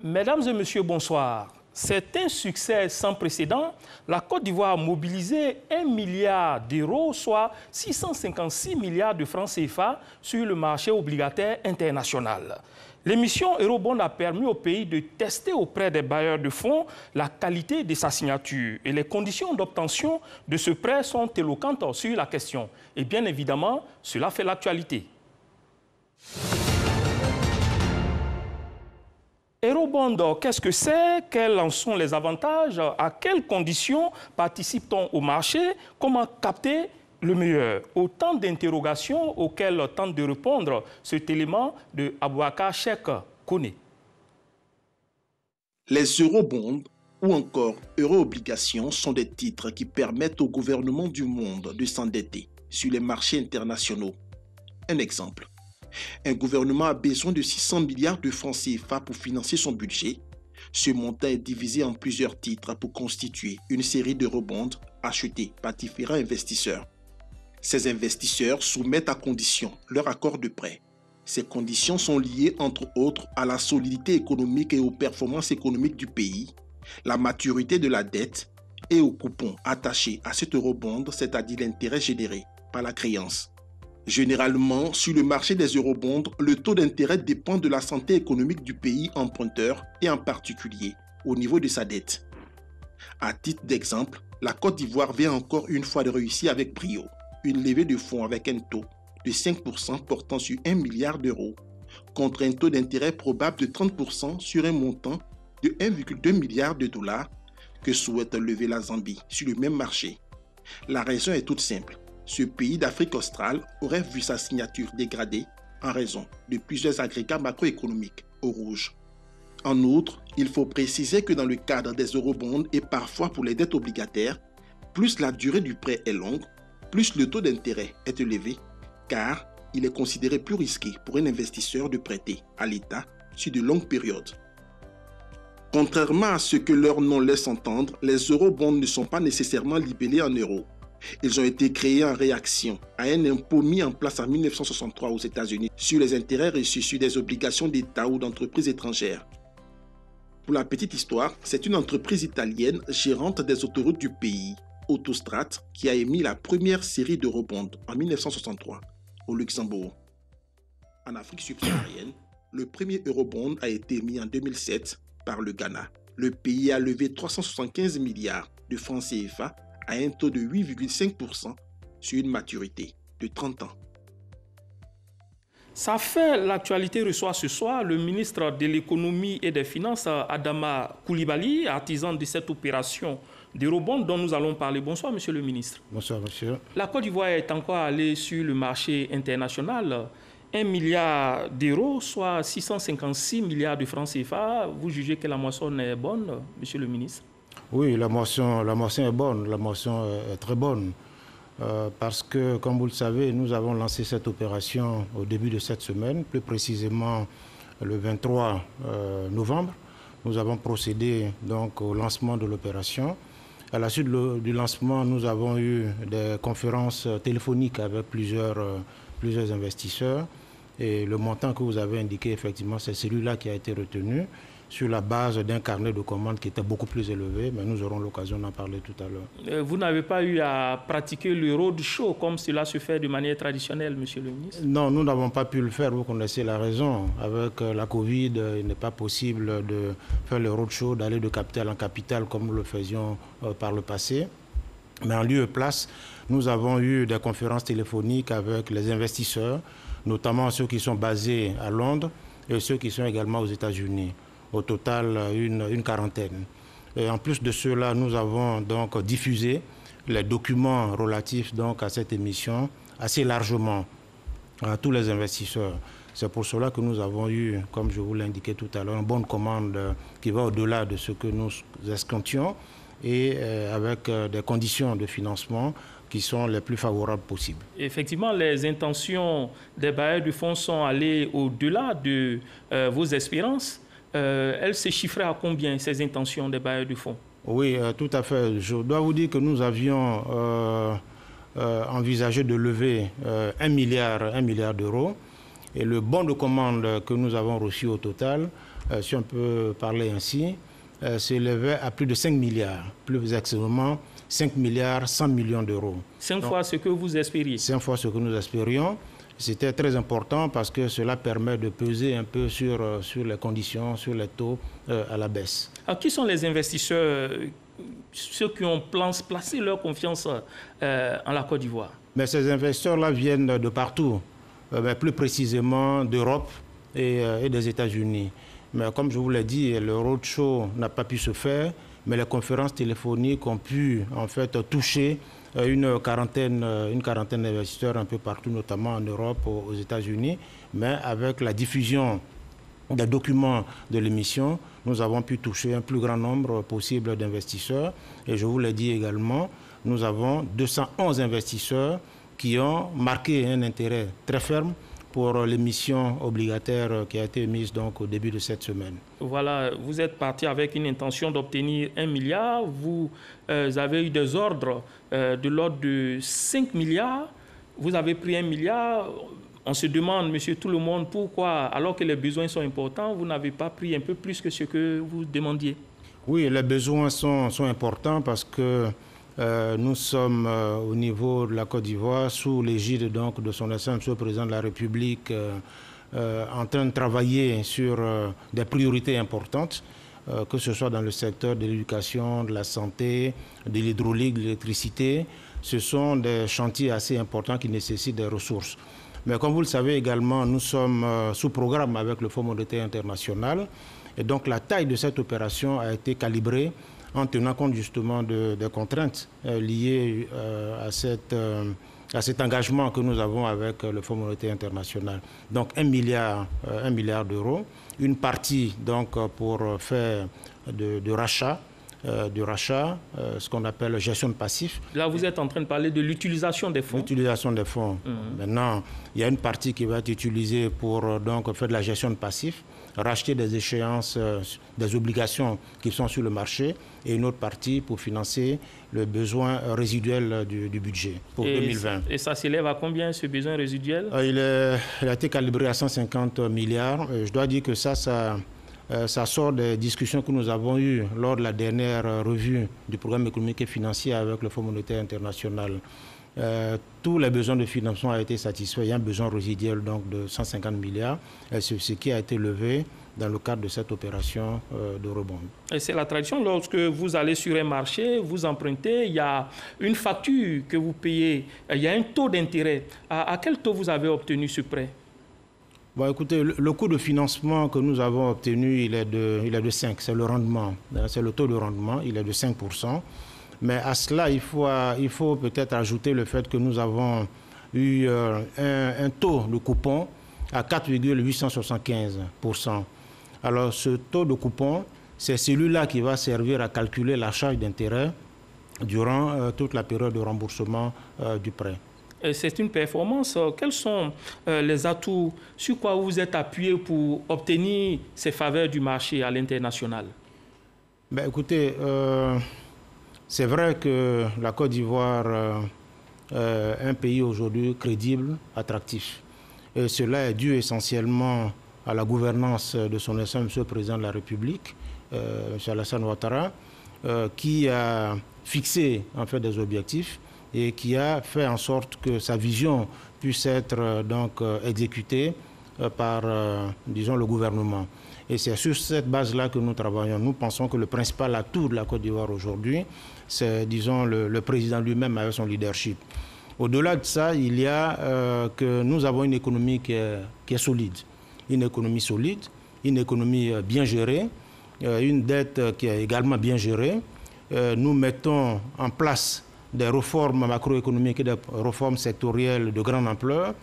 Mesdames et messieurs, bonsoir. C'est un succès sans précédent. La Côte d'Ivoire a mobilisé 1 milliard d'euros, soit 656 milliards de francs CFA sur le marché obligataire international. L'émission Eurobond a permis au pays de tester auprès des bailleurs de fonds la qualité de sa signature. Et les conditions d'obtention de ce prêt sont éloquentes sur la question. Et bien évidemment, cela fait l'actualité. Eurobond, qu'est-ce que c'est? Quels en sont les avantages? À quelles conditions participe-t-on au marché? Comment capter le meilleur? Autant d'interrogations auxquelles tente de répondre cet élément de Aboubacar Cheikh Koné. Les eurobonds ou encore euro-obligations sont des titres qui permettent au gouvernement du monde de s'endetter sur les marchés internationaux. Un exemple. Un gouvernement a besoin de 600 milliards de francs CFA pour financer son budget. Ce montant est divisé en plusieurs titres pour constituer une série d'eurobonds achetés par différents investisseurs. Ces investisseurs soumettent à condition leur accord de prêt. Ces conditions sont liées entre autres à la solidité économique et aux performances économiques du pays, la maturité de la dette et au coupon attaché à cet eurobond, c'est-à-dire l'intérêt généré par la créance. Généralement, sur le marché des eurobonds, le taux d'intérêt dépend de la santé économique du pays emprunteur et en particulier au niveau de sa dette. À titre d'exemple, la Côte d'Ivoire vient encore une fois de réussir avec brio une levée de fonds avec un taux de 5% portant sur 1 milliard d'euros contre un taux d'intérêt probable de 30% sur un montant de 1,2 milliard de dollars que souhaite lever la Zambie sur le même marché. La raison est toute simple. Ce pays d'Afrique australe aurait vu sa signature dégradée en raison de plusieurs agrégats macroéconomiques au rouge. En outre, il faut préciser que dans le cadre des eurobonds et parfois pour les dettes obligataires, plus la durée du prêt est longue, plus le taux d'intérêt est élevé, car il est considéré plus risqué pour un investisseur de prêter à l'État sur de longues périodes. Contrairement à ce que leur nom laisse entendre, les eurobonds ne sont pas nécessairement libellés en euros. Ils ont été créés en réaction à un impôt mis en place en 1963 aux États-Unis sur les intérêts reçus sur des obligations d'État ou d'entreprises étrangères. Pour la petite histoire, c'est une entreprise italienne gérante des autoroutes du pays, Autostrade, qui a émis la première série d'eurobonds en 1963 au Luxembourg. En Afrique subsaharienne, le premier eurobond a été émis en 2007 par le Ghana. Le pays a levé 375 milliards de francs CFA à un taux de 8,5% sur une maturité de 30 ans. Ça fait l'actualité reçoit ce soir le ministre de l'économie et des finances, Adama Koulibaly, artisan de cette opération d'eurobond dont nous allons parler. Bonsoir, monsieur le ministre. Bonsoir, monsieur. La Côte d'Ivoire est encore allée sur le marché international. 1 milliard d'euros, soit 656 milliards de francs CFA. Vous jugez que la moisson est bonne, monsieur le ministre? Oui, la moisson est bonne, la moisson est très bonne. Parce que, comme vous le savez, nous avons lancé cette opération au début de cette semaine, plus précisément le 23 novembre. Nous avons procédé donc au lancement de l'opération. À la suite du lancement, nous avons eu des conférences téléphoniques avec plusieurs investisseurs. Et le montant que vous avez indiqué, effectivement, c'est celui-là qui a été retenu sur la base d'un carnet de commandes qui était beaucoup plus élevé, mais nous aurons l'occasion d'en parler tout à l'heure. Vous n'avez pas eu à pratiquer le roadshow comme cela se fait de manière traditionnelle, monsieur le ministre? Non, nous n'avons pas pu le faire, vous connaissez la raison. Avec la Covid, il n'est pas possible de faire le roadshow, d'aller de capitale en capitale comme nous le faisions par le passé. Mais en lieu et place, nous avons eu des conférences téléphoniques avec les investisseurs, notamment ceux qui sont basés à Londres et ceux qui sont également aux États-Unis. Au total, une quarantaine. Et en plus de cela, nous avons donc diffusé les documents relatifs donc à cette émission assez largement à tous les investisseurs. C'est pour cela que nous avons eu, comme je vous l'ai indiqué tout à l'heure, une bonne commande qui va au-delà de ce que nous escomptions et avec des conditions de financement qui sont les plus favorables possibles. Effectivement, les intentions des bailleurs de fonds sont allées au-delà de vos espérances. Elles se chiffraient à combien, ces intentions des bailleurs de fonds? Oui, tout à fait. Je dois vous dire que nous avions envisagé de lever 1 milliard d'euros. Et le bon de commande que nous avons reçu au total si on peut parler ainsi, s'élevait à plus de 5 milliards, plus exactement 5 milliards 100 millions d'euros. 5 fois ce que vous espériez. 5 fois ce que nous espérions. C'était très important parce que cela permet de peser un peu sur les conditions, sur les taux à la baisse. Alors, qui sont les investisseurs, ceux qui ont placé leur confiance en la Côte d'Ivoire? Mais ces investisseurs-là viennent de partout, mais plus précisément d'Europe et des États-Unis. Mais comme je vous l'ai dit, le roadshow n'a pas pu se faire, mais les conférences téléphoniques ont pu en fait toucher une quarantaine d'investisseurs un peu partout, notamment en Europe, aux États-Unis. Mais avec la diffusion des documents de l'émission, nous avons pu toucher un plus grand nombre possible d'investisseurs. Et je vous l'ai dit également, nous avons 211 investisseurs qui ont marqué un intérêt très ferme pour l'émission obligataire qui a été émise donc au début de cette semaine. Voilà, vous êtes parti avec une intention d'obtenir 1 milliard. Vous avez eu des ordres de l'ordre de 5 milliards. Vous avez pris 1 milliard. On se demande, monsieur tout le monde, pourquoi, alors que les besoins sont importants, vous n'avez pas pris un peu plus que ce que vous demandiez? Oui, les besoins sont importants parce que nous sommes au niveau de la Côte d'Ivoire, sous l'égide donc de son Excellence, Monsieur le Président de la République, en train de travailler sur des priorités importantes, que ce soit dans le secteur de l'éducation, de la santé, de l'hydraulique, de l'électricité. Ce sont des chantiers assez importants qui nécessitent des ressources. Mais comme vous le savez également, nous sommes sous programme avec le Fonds monétaire international. Et donc la taille de cette opération a été calibrée en tenant compte justement des contraintes liées à cet engagement que nous avons avec le Fonds monétaire international. Donc 1 milliard d'euros, une partie donc pour faire de rachat, ce qu'on appelle gestion de passifs. Là, vous êtes en train de parler de l'utilisation des fonds. L'utilisation des fonds. Maintenant, il y a une partie qui va être utilisée pour donc faire de la gestion de passifs, racheter des échéances, des obligations qui sont sur le marché, et une autre partie pour financer le besoin résiduel du budget pour 2020. Et ça s'élève à combien, ce besoin résiduel? Il a été calibré à 150 milliards. Je dois dire que ça sort des discussions que nous avons eues lors de la dernière revue du programme économique et financier avec le Fonds monétaire international. Tous les besoins de financement ont été satisfaits. Il y a un besoin résiduel donc, de 150 milliards, ce qui a été levé dans le cadre de cette opération de rebond. Et c'est la tradition, lorsque vous allez sur un marché, vous empruntez, il y a une facture que vous payez, il y a un taux d'intérêt. À quel taux vous avez obtenu ce prêt? Bon, écoutez, le coût de financement que nous avons obtenu, il est de 5, c'est le rendement, c'est le taux de rendement, il est de 5%. Mais à cela, il faut peut-être ajouter le fait que nous avons eu un taux de coupon à 4,875%. Alors, ce taux de coupon, c'est celui-là qui va servir à calculer la charge d'intérêt durant toute la période de remboursement du prêt. C'est une performance. Quels sont les atouts, sur quoi vous êtes appuyé pour obtenir ces faveurs du marché à l'international? Ben, écoutez, c'est vrai que la Côte d'Ivoire est un pays aujourd'hui crédible, attractif. Et cela est dû essentiellement à la gouvernance de son Excellence, Monsieur le Président de la République, M. Alassane Ouattara, qui a fixé en fait des objectifs et qui a fait en sorte que sa vision puisse être donc exécutée par, disons, le gouvernement. Et c'est sur cette base-là que nous travaillons. Nous pensons que le principal atout de la Côte d'Ivoire aujourd'hui, c'est, disons, le président lui-même avec son leadership. Au-delà de ça, il y a que nous avons une économie qui est solide. Une économie solide, une économie bien gérée, une dette qui est également bien gérée. Nous mettons en place des réformes macroéconomiques et des réformes sectorielles de grande ampleur,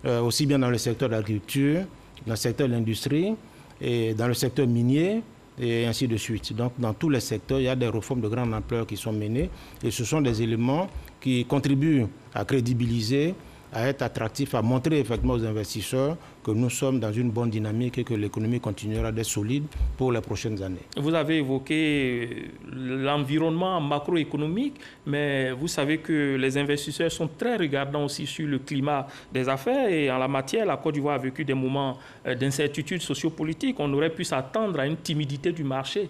aussi bien dans le secteur de l'agriculture, dans le secteur de l'industrie et dans le secteur minier, et ainsi de suite. Donc, dans tous les secteurs, il y a des réformes de grande ampleur qui sont menées, et ce sont des éléments qui contribuent à crédibiliser à être attractif, à montrer effectivement aux investisseurs que nous sommes dans une bonne dynamique et que l'économie continuera d'être solide pour les prochaines années. Vous avez évoqué l'environnement macroéconomique, mais vous savez que les investisseurs sont très regardants aussi sur le climat des affaires et en la matière, la Côte d'Ivoire a vécu des moments d'incertitude sociopolitique. On aurait pu s'attendre à une timidité du marché.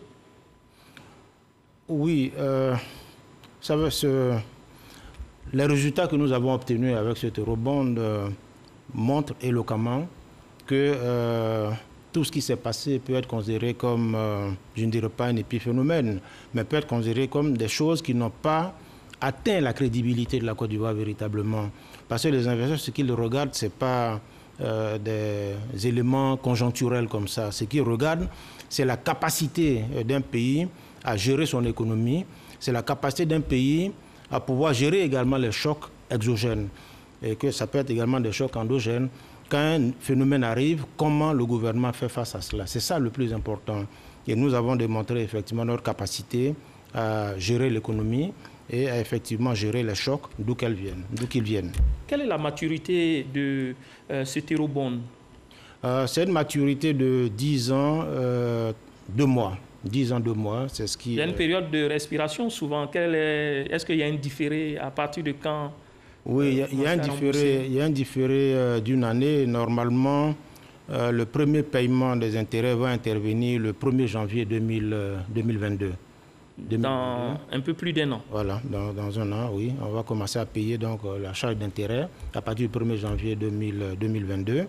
Oui, les résultats que nous avons obtenus avec cet eurobond montrent éloquemment que tout ce qui s'est passé peut être considéré comme, je ne dirais pas un épiphénomène, mais peut être considéré comme des choses qui n'ont pas atteint la crédibilité de la Côte d'Ivoire véritablement. Parce que les investisseurs, ce qu'ils regardent, ce n'est pas des éléments conjoncturels comme ça. Ce qu'ils regardent, c'est la capacité d'un pays à gérer son économie, c'est la capacité d'un pays à pouvoir gérer également les chocs exogènes. Et que ça peut être également des chocs endogènes. Quand un phénomène arrive, comment le gouvernement fait face à cela? C'est ça le plus important. Et nous avons démontré effectivement notre capacité à gérer l'économie et à effectivement gérer les chocs d'où qu'ils viennent. Quelle est la maturité de cet eurobond? C'est une maturité de 10 ans, 2 mois. 10 ans, 2 mois, c'est ce qui... Il y a une période de respiration souvent. Est-ce qu'il y a un différé? À partir de quand? Oui, il y a un différé d'une année. Normalement, le premier paiement des intérêts va intervenir le 1er janvier 2022. Dans un peu plus d'1 an. Voilà, dans un an, oui. On va commencer à payer donc la charge d'intérêt à partir du 1er janvier 2022.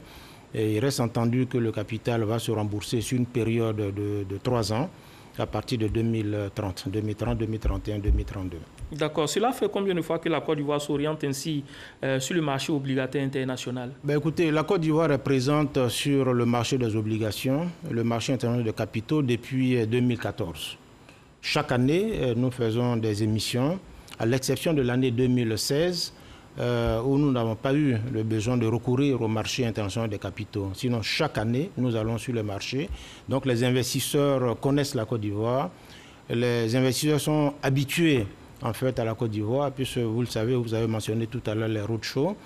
Et il reste entendu que le capital va se rembourser sur une période de 3 ans à partir de 2030, 2031, 2032. D'accord. Cela fait combien de fois que la Côte d'Ivoire s'oriente ainsi sur le marché obligataire international? Écoutez, la Côte d'Ivoire est présente sur le marché des obligations, le marché international de capitaux depuis 2014. Chaque année, nous faisons des émissions, à l'exception de l'année 2016, où nous n'avons pas eu le besoin de recourir au marché international des capitaux. Sinon, chaque année, nous allons sur le marché. Donc, les investisseurs connaissent la Côte d'Ivoire. Les investisseurs sont habitués, en fait, à la Côte d'Ivoire, puisque vous le savez, vous avez mentionné tout à l'heure les roadshows.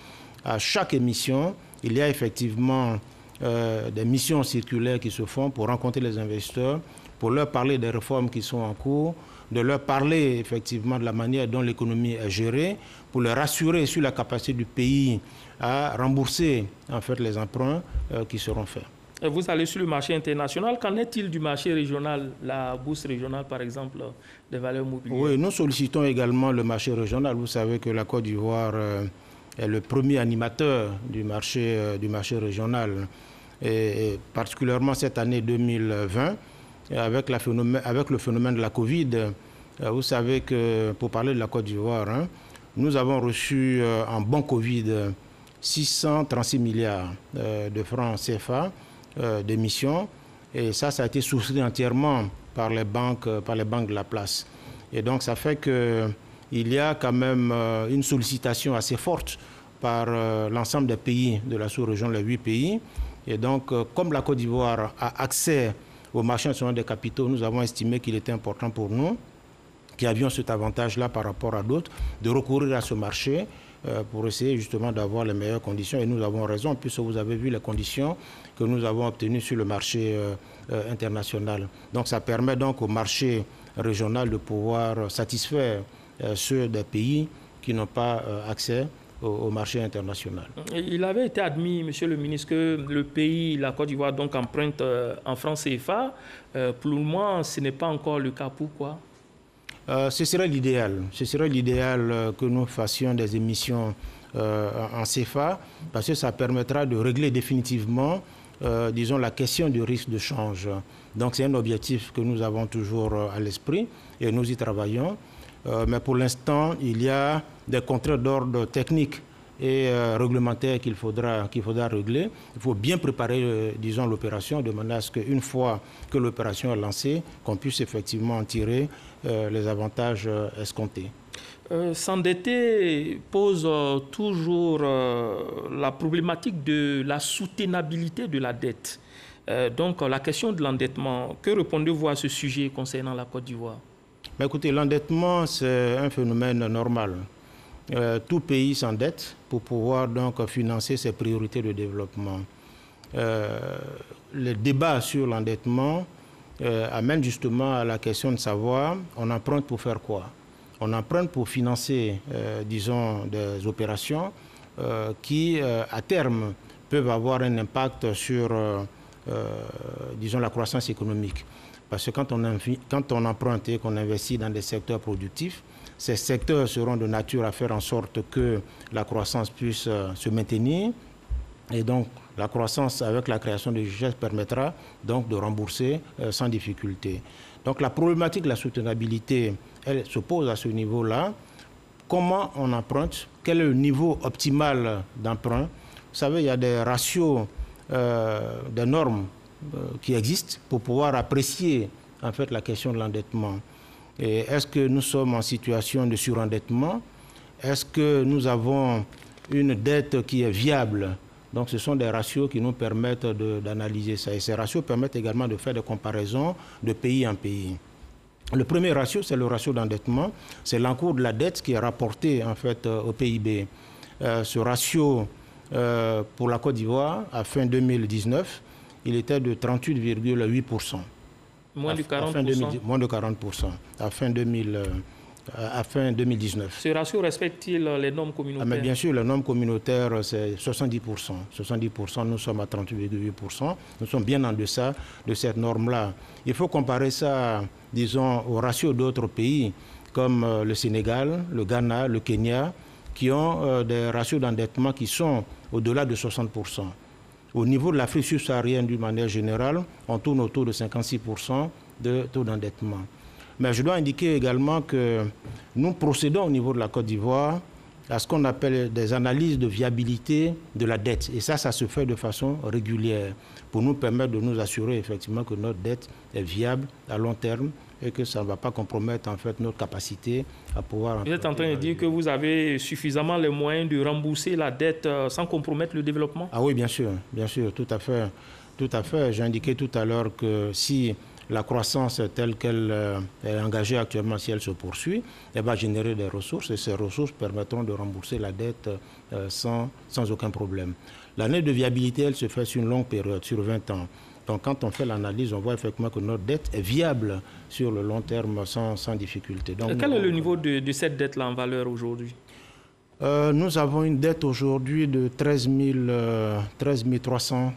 À chaque émission, il y a effectivement des missions circulaires qui se font pour rencontrer les investisseurs, pour leur parler des réformes qui sont en cours, de leur parler effectivement de la manière dont l'économie est gérée, pour les rassurer sur la capacité du pays à rembourser en fait les emprunts qui seront faits. Vous allez sur le marché international. Qu'en est-il du marché régional, la bourse régionale par exemple, des valeurs mobilières? Oui, nous sollicitons également le marché régional. Vous savez que la Côte d'Ivoire est le premier animateur du marché régional. Et particulièrement cette année 2020, avec le phénomène de la Covid, vous savez que, pour parler de la Côte d'Ivoire, nous avons reçu en bon Covid 636 milliards de francs CFA d'émissions. Et ça a été souscrit entièrement par les banques de la place. Et donc, ça fait qu'il y a quand même une sollicitation assez forte par l'ensemble des pays de la sous-région, les 8 pays. Et donc, comme la Côte d'Ivoire a accès au marché national des capitaux, nous avons estimé qu'il était important pour nous, qui avions cet avantage-là par rapport à d'autres, de recourir à ce marché pour essayer justement d'avoir les meilleures conditions. Et nous avons raison, puisque vous avez vu les conditions que nous avons obtenues sur le marché international. Donc ça permet donc au marché régional de pouvoir satisfaire ceux des pays qui n'ont pas accès au marché international. Il avait été admis, Monsieur le ministre, que le pays, la Côte d'Ivoire, donc emprunte en francs CFA. Pour le moment, ce n'est pas encore le cas. Pourquoi? Ce serait l'idéal. Ce serait l'idéal que nous fassions des émissions en CFA, parce que ça permettra de régler définitivement, disons, la question du risque de change. Donc c'est un objectif que nous avons toujours à l'esprit et nous y travaillons. Mais pour l'instant, il y a des contraintes d'ordre technique et réglementaire qu'il faudra régler. Il faut bien préparer, disons, l'opération de manière à ce qu'une fois que l'opération est lancée, qu'on puisse effectivement en tirer les avantages escomptés. S'endetter pose toujours la problématique de la soutenabilité de la dette. Donc la question de l'endettement, que répondez-vous à ce sujet concernant la Côte d'Ivoire? Écoutez, l'endettement, c'est un phénomène normal. tout pays s'endette pour pouvoir donc financer ses priorités de développement. Le débat sur l'endettement amène justement à la question de savoir, on emprunte pour faire quoi? On emprunte pour financer, disons, des opérations qui, à terme, peuvent avoir un impact sur, disons, la croissance économique. Parce que quand on emprunte et qu'on investit dans des secteurs productifs, ces secteurs seront de nature à faire en sorte que la croissance puisse se maintenir. Et donc, la croissance avec la création de richesses permettra donc de rembourser sans difficulté. Donc, la problématique de la soutenabilité, elle se pose à ce niveau-là. Comment on emprunte? Quel est le niveau optimal d'emprunt? Vous savez, il y a des ratios, des normes qui existent pour pouvoir apprécier en fait la question de l'endettement. Et est-ce que nous sommes en situation de surendettement? Est-ce que nous avons une dette qui est viable? Donc ce sont des ratios qui nous permettent d'analyser ça. Et ces ratios permettent également de faire des comparaisons de pays en pays. Le premier ratio, c'est le ratio d'endettement. C'est l'encours de la dette qui est rapporté en fait au PIB. Ce ratio, pour la Côte d'Ivoire, à fin 2019, il était de 38,8%. Moins de 40%. Moins de 40% à fin 2019. Ce ratio respecte-t-il les normes communautaires? Mais bien sûr, les normes communautaires, c'est 70%. 70%, nous sommes à 38,8%. Nous sommes bien en deçà de cette norme-là. Il faut comparer ça, disons, au ratio d'autres pays, comme le Sénégal, le Ghana, le Kenya, qui ont des ratios d'endettement qui sont au-delà de 60%. Au niveau de l'Afrique subsaharienne, d'une manière générale, on tourne autour de 56% de taux d'endettement. Mais je dois indiquer également que nous procédons au niveau de la Côte d'Ivoire à ce qu'on appelle des analyses de viabilité de la dette. Et ça se fait de façon régulière pour nous permettre de nous assurer effectivement que notre dette est viable à long terme et que ça ne va pas compromettre en fait notre capacité à pouvoir... Vous êtes en train de dire que vous avez suffisamment les moyens de rembourser la dette sans compromettre le développement? Ah oui, bien sûr, tout à fait. Tout à fait. J'ai indiqué tout à l'heure que si la croissance telle qu'elle est engagée actuellement, si elle se poursuit, elle va générer des ressources et ces ressources permettront de rembourser la dette sans aucun problème. L'année de viabilité, elle se fait sur une longue période, sur 20 ans. Donc quand on fait l'analyse, on voit effectivement que notre dette est viable sur le long terme sans difficulté. Donc, quel est le niveau de cette dette-là en valeur aujourd'hui? Nous avons une dette aujourd'hui de 13 300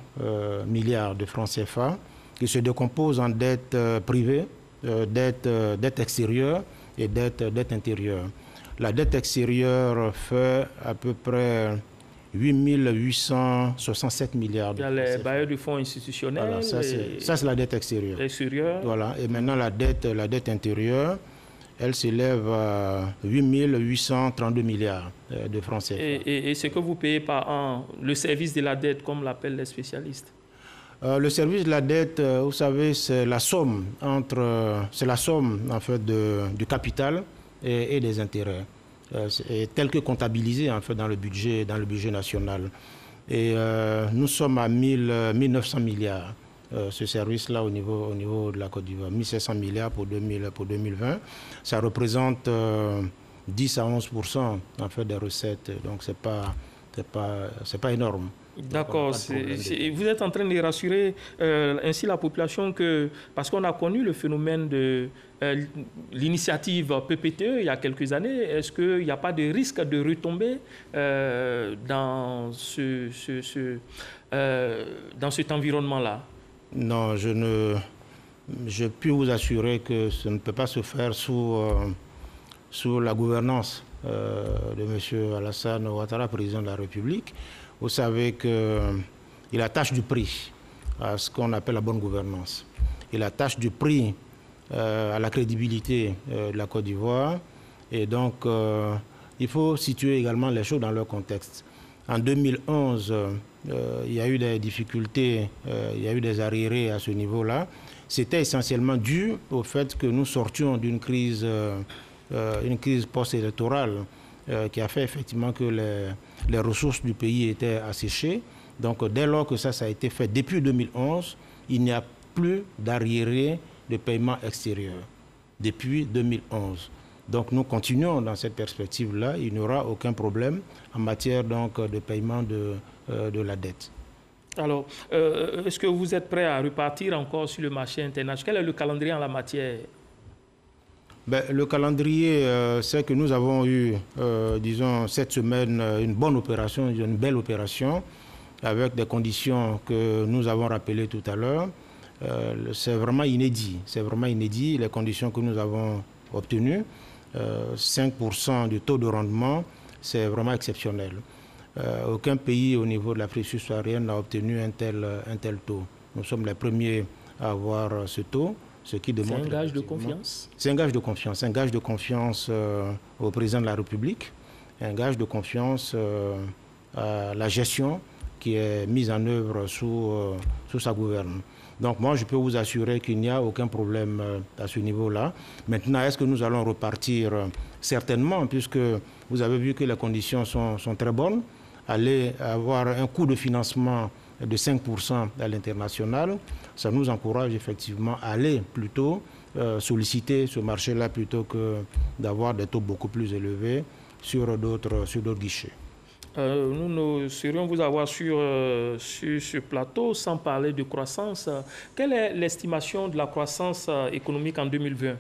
milliards de francs CFA qui se décompose en dette privée, dette extérieure et dette intérieure. La dette extérieure fait à peu près 8 867 milliards. Il y a les bailleurs de fonds institutionnels. Voilà, ça c'est la dette extérieure. Voilà. Et maintenant la dette intérieure, elle s'élève à 8 832 milliards de francs CFA. Et ce que vous payez par an, le service de la dette, comme l'appellent les spécialistes? Le service de la dette, vous savez, c'est la somme en fait du capital et des intérêts. Tel que comptabilisé en fait dans le budget national. Et nous sommes à 1900 milliards, ce service-là au niveau de la Côte d'Ivoire. 1700 milliards pour 2020. Ça représente 10 à 11% en fait des recettes. Donc c'est pas énorme. D'accord. Vous êtes en train de rassurer ainsi la population parce qu'on a connu le phénomène de l'initiative PPTE il y a quelques années. Est-ce qu'il n'y a pas de risque de retomber dans cet environnement-là? Non, je puis vous assurer que ce ne peut pas se faire sous la gouvernance de M. Alassane Ouattara, président de la République. Vous savez qu'il attache du prix à ce qu'on appelle la bonne gouvernance. Il attache du prix à la crédibilité de la Côte d'Ivoire. Et donc, il faut situer également les choses dans leur contexte. En 2011, il y a eu des difficultés, il y a eu des arriérés à ce niveau-là. C'était essentiellement dû au fait que nous sortions d'une crise post-électorale qui a fait effectivement que les ressources du pays étaient asséchées. Donc dès lors que ça a été fait depuis 2011, il n'y a plus d'arriérés de paiement extérieur. Depuis 2011. Donc nous continuons dans cette perspective-là. Il n'y aura aucun problème en matière donc, de paiement de la dette. Alors, est-ce que vous êtes prêt à repartir encore sur le marché international? Quel est le calendrier en la matière? Le calendrier, c'est que nous avons eu, disons, cette semaine, une bonne opération, une belle opération, avec des conditions que nous avons rappelées tout à l'heure. C'est vraiment inédit. C'est vraiment inédit, les conditions que nous avons obtenues. 5% du taux de rendement, c'est vraiment exceptionnel. Aucun pays au niveau de l'Afrique subsaharienne n'a obtenu un tel taux. Nous sommes les premiers à avoir ce taux. Ce qui démontre. C'est un gage de confiance? C'est un gage de confiance. Un gage de confiance au président de la République, un gage de confiance à la gestion qui est mise en œuvre sous sa gouverne. Donc moi, je peux vous assurer qu'il n'y a aucun problème à ce niveau-là. Maintenant, est-ce que nous allons repartir? Certainement, puisque vous avez vu que les conditions sont très bonnes. Aller avoir un coût de financement de 5% à l'international, ça nous encourage effectivement à aller plutôt solliciter ce marché-là plutôt que d'avoir des taux beaucoup plus élevés sur d'autres guichets. Nous ne saurions vous avoir sur ce plateau sans parler de croissance. Quelle est l'estimation de la croissance économique en 2020?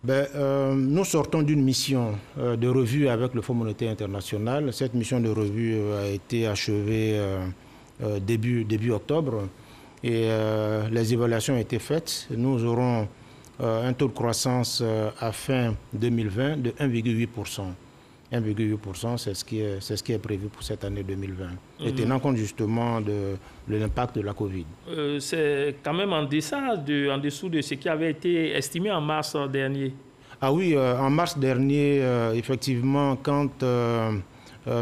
Nous sortons d'une mission de revue avec le Fonds monétaire international. Cette mission de revue a été achevée début octobre et les évaluations ont été faites. Nous aurons un taux de croissance à fin 2020 de 1,8%. 1,8%, c'est ce qui est prévu pour cette année 2020, et tenant compte justement de l'impact de la Covid. C'est quand même en dessous de ce qui avait été estimé en mars dernier. Ah oui, en mars dernier, effectivement, quand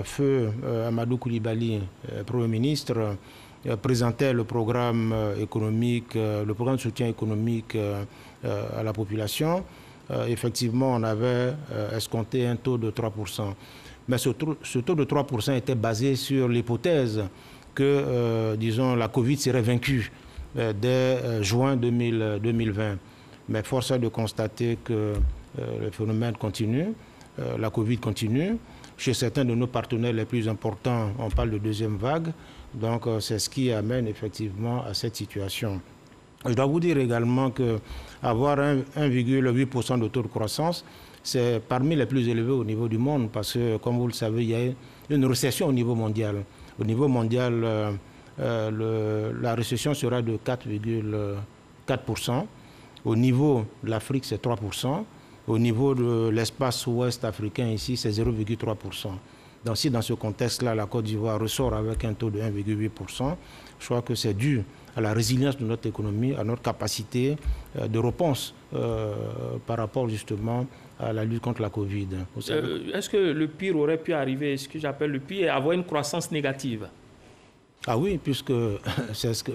Feu Amadou Coulibaly, Premier ministre, présentait le programme économique, le programme de soutien économique à la population, effectivement, on avait escompté un taux de 3%. Mais ce taux de 3% était basé sur l'hypothèse que, disons, la Covid serait vaincue dès juin 2020. Mais force est de constater que le phénomène continue, la Covid continue. Chez certains de nos partenaires les plus importants, on parle de deuxième vague. Donc, c'est ce qui amène effectivement à cette situation. Je dois vous dire également qu'avoir 1,8% de taux de croissance, c'est parmi les plus élevés au niveau du monde parce que, comme vous le savez, il y a une récession au niveau mondial. Au niveau mondial, la récession sera de 4,4%. Au niveau de l'Afrique, c'est 3%. Au niveau de l'espace ouest africain, ici, c'est 0,3%. Donc si dans ce contexte-là, la Côte d'Ivoire ressort avec un taux de 1,8%, je crois que c'est dû à la résilience de notre économie, à notre capacité de réponse par rapport justement à la lutte contre la Covid. Est-ce que le pire aurait pu arriver, ce que j'appelle le pire, avoir une croissance négative? Ah oui, puisque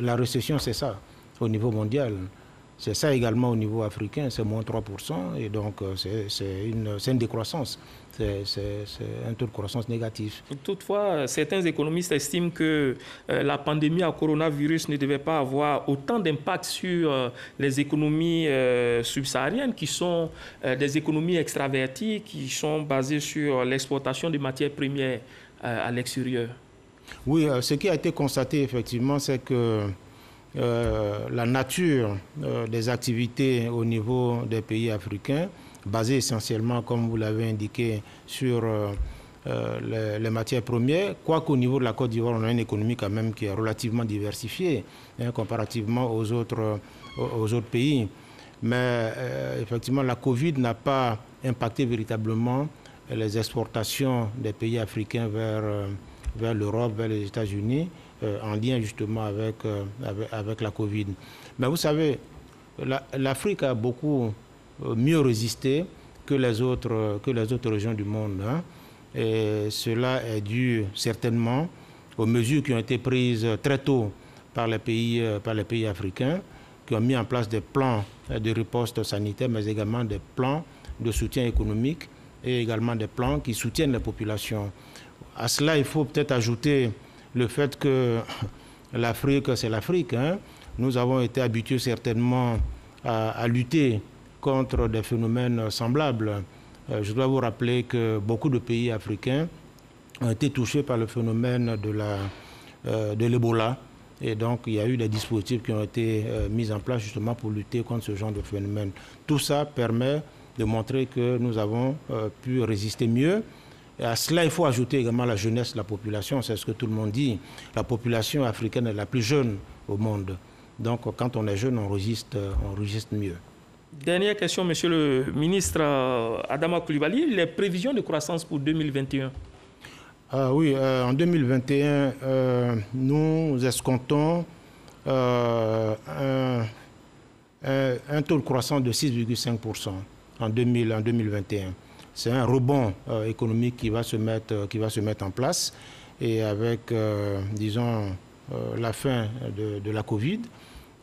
la récession, c'est ça, au niveau mondial. C'est ça également au niveau africain, c'est moins 3%, et donc c'est une décroissance, c'est un taux de croissance négatif. Toutefois, certains économistes estiment que la pandémie à coronavirus ne devait pas avoir autant d'impact sur les économies subsahariennes, qui sont des économies extraverties, qui sont basées sur l'exportation de matières premières à l'extérieur. Oui, ce qui a été constaté effectivement, c'est que la nature des activités au niveau des pays africains, basée essentiellement, comme vous l'avez indiqué, sur les matières premières, quoique au niveau de la Côte d'Ivoire, on a une économie quand même qui est relativement diversifiée, comparativement aux autres pays. Mais effectivement, la Covid n'a pas impacté véritablement les exportations des pays africains vers l'Europe, vers les États-Unis, en lien justement avec la Covid. Mais vous savez, l'Afrique a beaucoup mieux résisté que les autres régions du monde. Et cela est dû certainement aux mesures qui ont été prises très tôt par les pays africains, qui ont mis en place des plans de riposte sanitaire, mais également des plans de soutien économique et également des plans qui soutiennent les populations. À cela, il faut peut-être ajouter le fait que l'Afrique, c'est l'Afrique. Nous avons été habitués certainement à lutter contre des phénomènes semblables. Je dois vous rappeler que beaucoup de pays africains ont été touchés par le phénomène de l'Ebola. Et donc, il y a eu des dispositifs qui ont été mis en place justement pour lutter contre ce genre de phénomène. Tout ça permet de montrer que nous avons pu résister mieux. Et à cela, il faut ajouter également la jeunesse de la population. C'est ce que tout le monde dit. La population africaine est la plus jeune au monde. Donc, quand on est jeune, on résiste mieux. Dernière question, monsieur le ministre Adama Coulibaly. Les prévisions de croissance pour 2021? Oui, en 2021, nous escomptons un taux de croissance de 6,5% en 2021. C'est un rebond économique qui va se mettre en place. Et avec, disons, la fin de la Covid,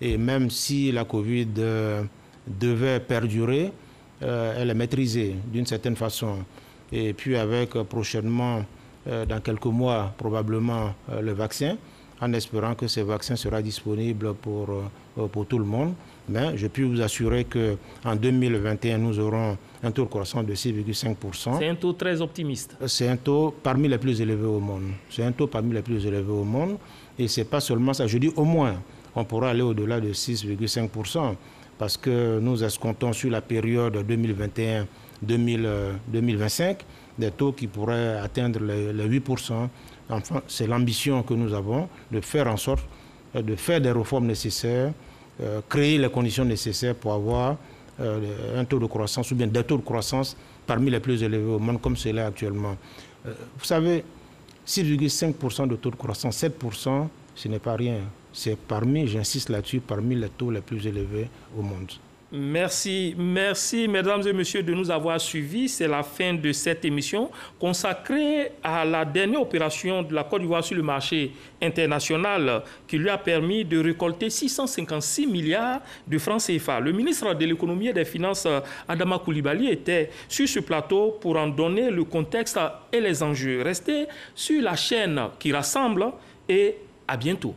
et même si la Covid devait perdurer, elle est maîtrisée d'une certaine façon. Et puis avec prochainement, dans quelques mois, probablement le vaccin, en espérant que ce vaccin sera disponible pour tout le monde. Mais je puis vous assurer qu'en 2021, nous aurons un taux de croissance de 6,5%. C'est un taux très optimiste. C'est un taux parmi les plus élevés au monde. C'est un taux parmi les plus élevés au monde. Et ce n'est pas seulement ça. Je dis au moins, on pourra aller au-delà de 6,5%. Parce que nous escomptons sur la période 2021-2025 des taux qui pourraient atteindre les 8%. Enfin, c'est l'ambition que nous avons de faire en sorte de faire des réformes nécessaires, créer les conditions nécessaires pour avoir un taux de croissance ou bien des taux de croissance parmi les plus élevés au monde comme c'est là actuellement. Vous savez, 6,5% de taux de croissance, 7%, ce n'est pas rien. C'est parmi, j'insiste là-dessus, parmi les taux les plus élevés au monde. Merci, merci mesdames et messieurs de nous avoir suivis. C'est la fin de cette émission consacrée à la dernière opération de la Côte d'Ivoire sur le marché international qui lui a permis de récolter 656 milliards de francs CFA. Le ministre de l'économie et des finances, Adama Coulibaly, était sur ce plateau pour en donner le contexte et les enjeux. Restez sur la chaîne qui rassemble et à bientôt.